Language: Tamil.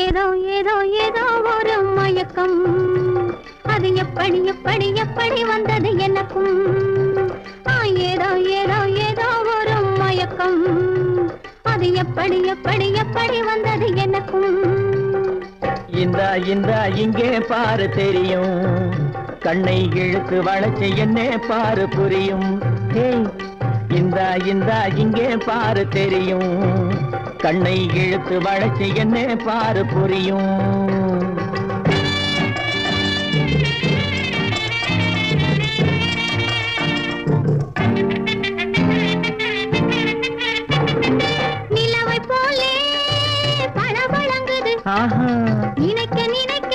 ஏதோ ஏதோ ஏதோ ஒரு மயக்கம், அது எப்படி எப்படி எப்படி வந்தது எனக்கும். ஏதோ ஏதோ ஏதோ ஒரு மயக்கம், அது எப்படி எப்படி எப்படி வந்தது எனக்கும். இந்த இந்த இங்கே பாரு தெரியும், கண்ணை இழுத்து வளைச்சு என்ன பாரு புரியும். இந்த இந்த இங்கே பாரு தெரியும், கண்ணை இழுத்து வளைச்சு என்ன பாரு புரியும். நிலவை போலே பழபழங்குது, நினைக்க நினைக்க